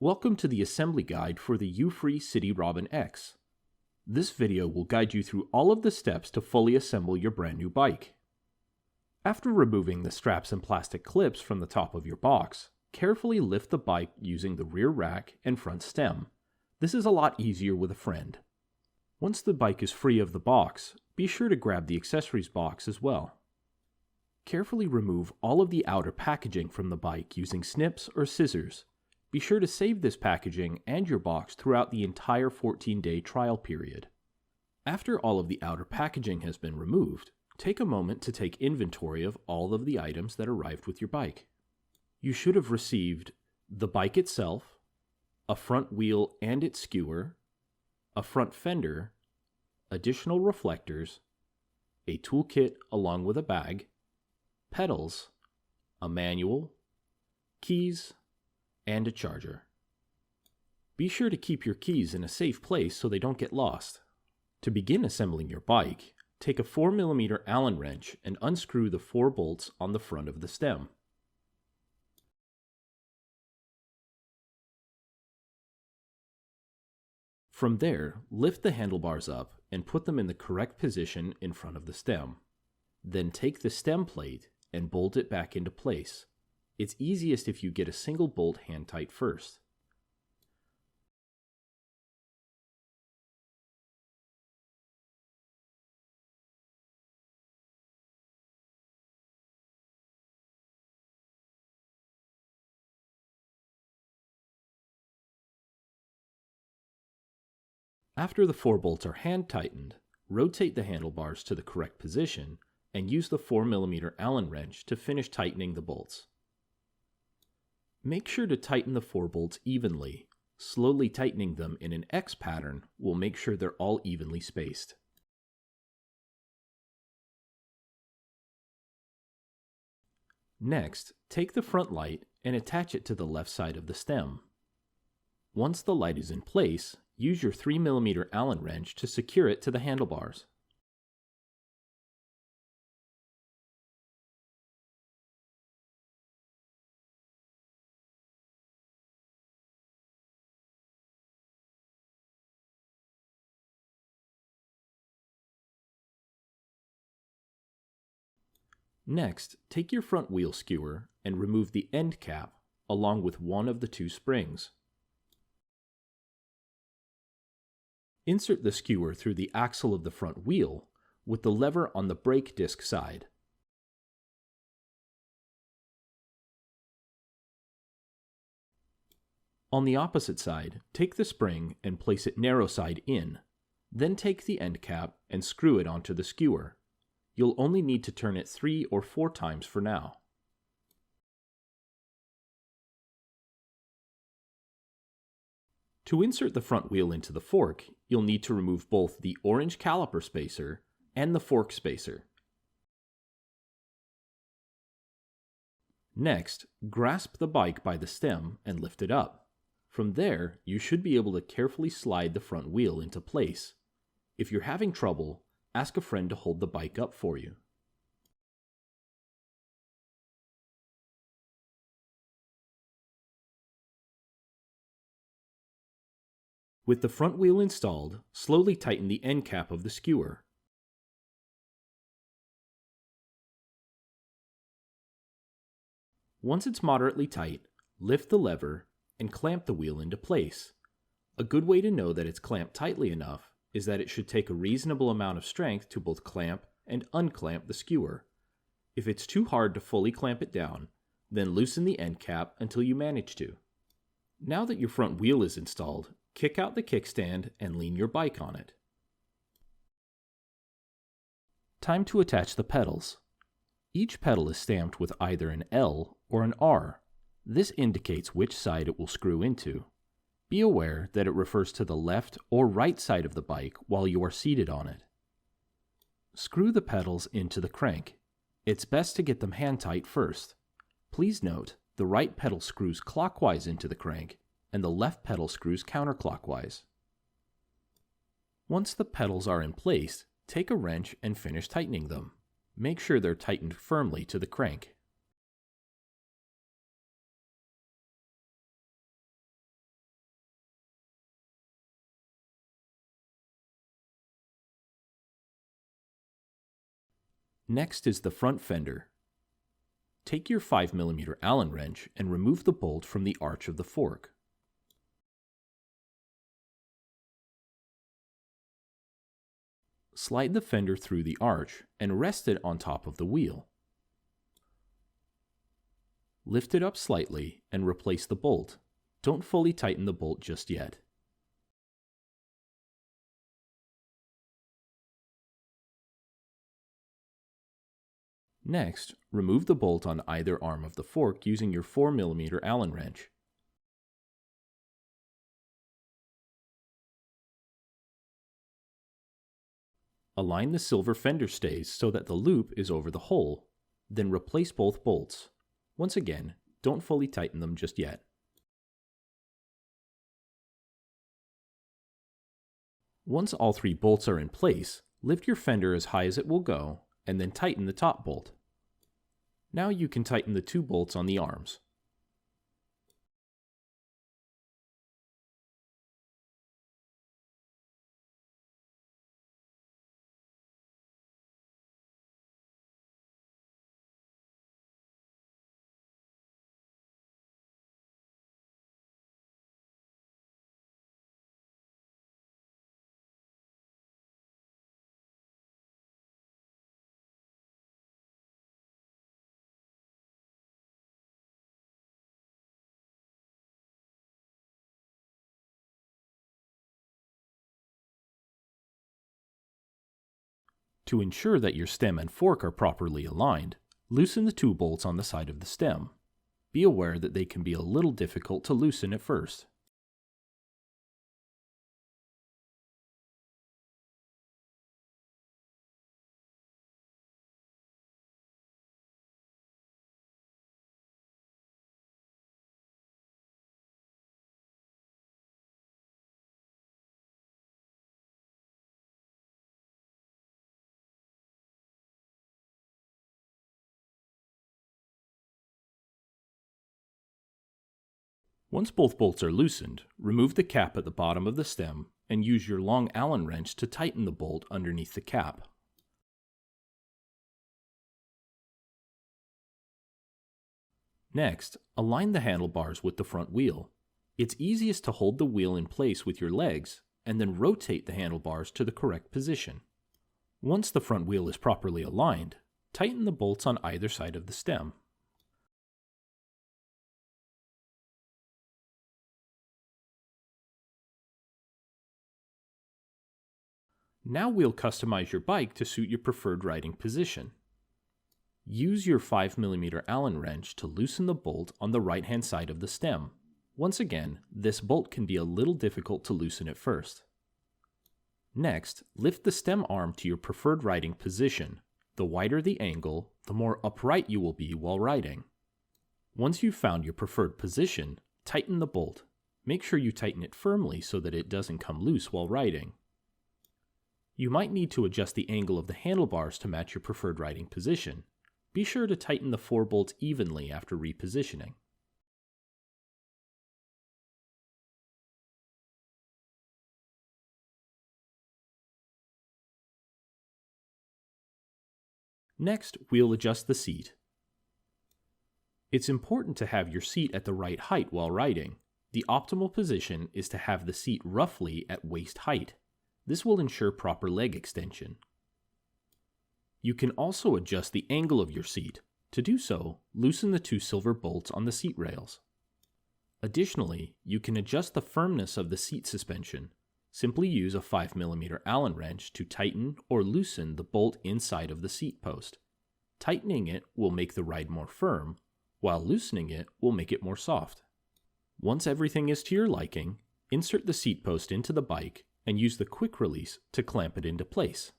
Welcome to the assembly guide for the Euphree City Robin X. This video will guide you through all of the steps to fully assemble your brand new bike. After removing the straps and plastic clips from the top of your box, carefully lift the bike using the rear rack and front stem. This is a lot easier with a friend. Once the bike is free of the box, be sure to grab the accessories box as well. Carefully remove all of the outer packaging from the bike using snips or scissors. Be sure to save this packaging and your box throughout the entire 14-day trial period. After all of the outer packaging has been removed, take a moment to take inventory of all of the items that arrived with your bike. You should have received the bike itself, a front wheel and its skewer, a front fender, additional reflectors, a toolkit along with a bag, pedals, a manual, keys, and a charger. Be sure to keep your keys in a safe place so they don't get lost. To begin assembling your bike, take a 4mm Allen wrench and unscrew the 4 bolts on the front of the stem. From there, lift the handlebars up and put them in the correct position in front of the stem. Then take the stem plate and bolt it back into place. It's easiest if you get a single bolt hand tight first. After the 4 bolts are hand tightened, rotate the handlebars to the correct position and use the 4mm Allen wrench to finish tightening the bolts. Make sure to tighten the 4 bolts evenly. Slowly tightening them in an X pattern will make sure they're all evenly spaced. Next, take the front light and attach it to the left side of the stem. Once the light is in place, use your 3mm Allen wrench to secure it to the handlebars. Next, take your front wheel skewer and remove the end cap along with one of the 2 springs. Insert the skewer through the axle of the front wheel with the lever on the brake disc side. On the opposite side, take the spring and place it narrow side in. Then take the end cap and screw it onto the skewer. You'll only need to turn it 3 or 4 times for now. To insert the front wheel into the fork, you'll need to remove both the orange caliper spacer and the fork spacer. Next, grasp the bike by the stem and lift it up. From there, you should be able to carefully slide the front wheel into place. If you're having trouble, ask a friend to hold the bike up for you. With the front wheel installed, slowly tighten the end cap of the skewer. Once it's moderately tight, lift the lever and clamp the wheel into place. A good way to know that it's clamped tightly enough is that it should take a reasonable amount of strength to both clamp and unclamp the skewer. If it's too hard to fully clamp it down, then loosen the end cap until you manage to. Now that your front wheel is installed, kick out the kickstand and lean your bike on it. Time to attach the pedals. Each pedal is stamped with either an L or an R. This indicates which side it will screw into. Be aware that it refers to the left or right side of the bike while you are seated on it. Screw the pedals into the crank. It's best to get them hand tight first. Please note, the right pedal screws clockwise into the crank and the left pedal screws counterclockwise. Once the pedals are in place, take a wrench and finish tightening them. Make sure they're tightened firmly to the crank. Next is the front fender. Take your 5mm Allen wrench and remove the bolt from the arch of the fork. Slide the fender through the arch and rest it on top of the wheel. Lift it up slightly and replace the bolt. Don't fully tighten the bolt just yet. Next, remove the bolt on either arm of the fork using your 4mm Allen wrench. Align the silver fender stays so that the loop is over the hole, then replace both bolts. Once again, don't fully tighten them just yet. Once all 3 bolts are in place, lift your fender as high as it will go, and then tighten the top bolt. Now you can tighten the 2 bolts on the arms. To ensure that your stem and fork are properly aligned, loosen the 2 bolts on the side of the stem. Be aware that they can be a little difficult to loosen at first. Once both bolts are loosened, remove the cap at the bottom of the stem and use your long Allen wrench to tighten the bolt underneath the cap. Next, align the handlebars with the front wheel. It's easiest to hold the wheel in place with your legs and then rotate the handlebars to the correct position. Once the front wheel is properly aligned, tighten the bolts on either side of the stem. Now we'll customize your bike to suit your preferred riding position. Use your 5mm Allen wrench to loosen the bolt on the right-hand side of the stem. Once again, this bolt can be a little difficult to loosen at first. Next, lift the stem arm to your preferred riding position. The wider the angle, the more upright you will be while riding. Once you've found your preferred position, tighten the bolt. Make sure you tighten it firmly so that it doesn't come loose while riding. You might need to adjust the angle of the handlebars to match your preferred riding position. Be sure to tighten the 4 bolts evenly after repositioning. Next, we'll adjust the seat. It's important to have your seat at the right height while riding. The optimal position is to have the seat roughly at waist height. This will ensure proper leg extension. You can also adjust the angle of your seat. To do so, loosen the 2 silver bolts on the seat rails. Additionally, you can adjust the firmness of the seat suspension. Simply use a 5mm Allen wrench to tighten or loosen the bolt inside of the seat post. Tightening it will make the ride more firm, while loosening it will make it more soft. Once everything is to your liking, insert the seat post into the bike and use the quick release to clamp it into place.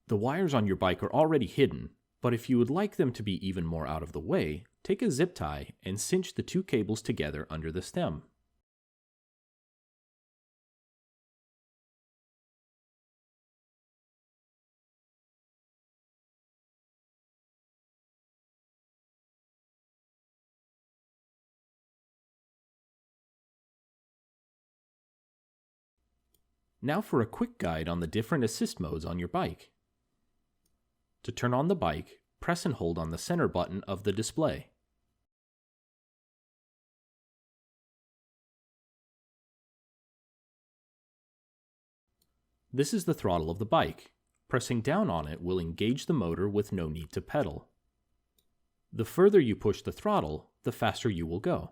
The wires on your bike are already hidden, but if you would like them to be even more out of the way, take a zip tie and cinch the 2 cables together under the stem. Now for a quick guide on the different assist modes on your bike. To turn on the bike, press and hold on the center button of the display. This is the throttle of the bike. Pressing down on it will engage the motor with no need to pedal. The further you push the throttle, the faster you will go.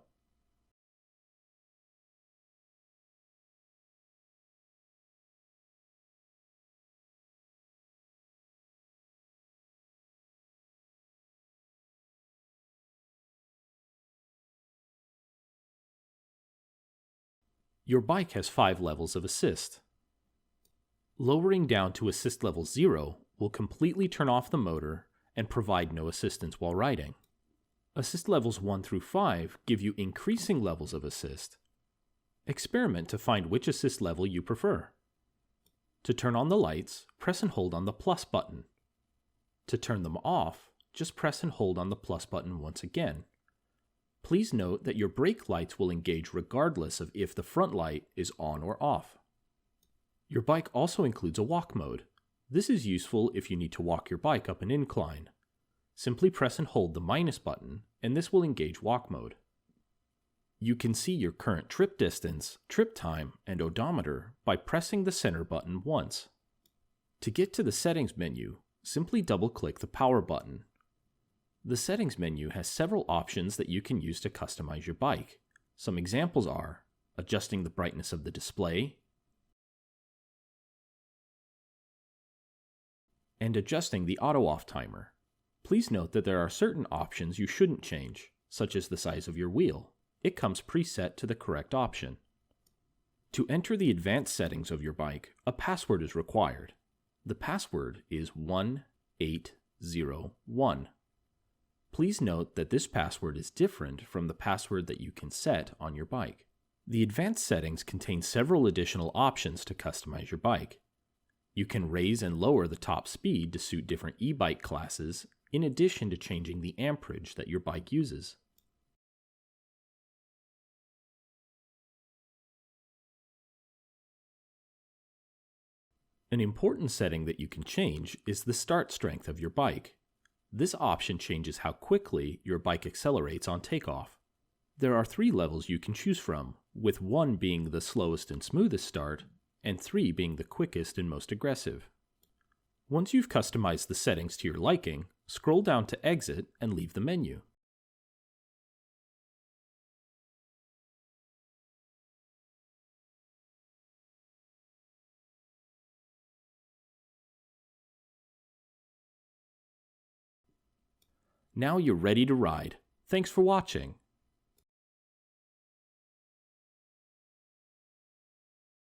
Your bike has 5 levels of assist. Lowering down to assist level 0 will completely turn off the motor and provide no assistance while riding. Assist levels 1 through 5 give you increasing levels of assist. Experiment to find which assist level you prefer. To turn on the lights, press and hold on the plus button. To turn them off, just press and hold on the plus button once again. Please note that your brake lights will engage regardless of if the front light is on or off. Your bike also includes a walk mode. This is useful if you need to walk your bike up an incline. Simply press and hold the minus button, and this will engage walk mode. You can see your current trip distance, trip time, and odometer by pressing the center button once. To get to the settings menu, simply double-click the power button. The settings menu has several options that you can use to customize your bike. Some examples are adjusting the brightness of the display, and adjusting the auto-off timer. Please note that there are certain options you shouldn't change, such as the size of your wheel. It comes preset to the correct option. To enter the advanced settings of your bike, a password is required. The password is 1801. Please note that this password is different from the password that you can set on your bike. The advanced settings contain several additional options to customize your bike. You can raise and lower the top speed to suit different e-bike classes, in addition to changing the amperage that your bike uses. An important setting that you can change is the start strength of your bike. This option changes how quickly your bike accelerates on takeoff. There are 3 levels you can choose from, with 1 being the slowest and smoothest start, and 3 being the quickest and most aggressive. Once you've customized the settings to your liking, scroll down to exit and leave the menu. Now you're ready to ride. Thanks for watching.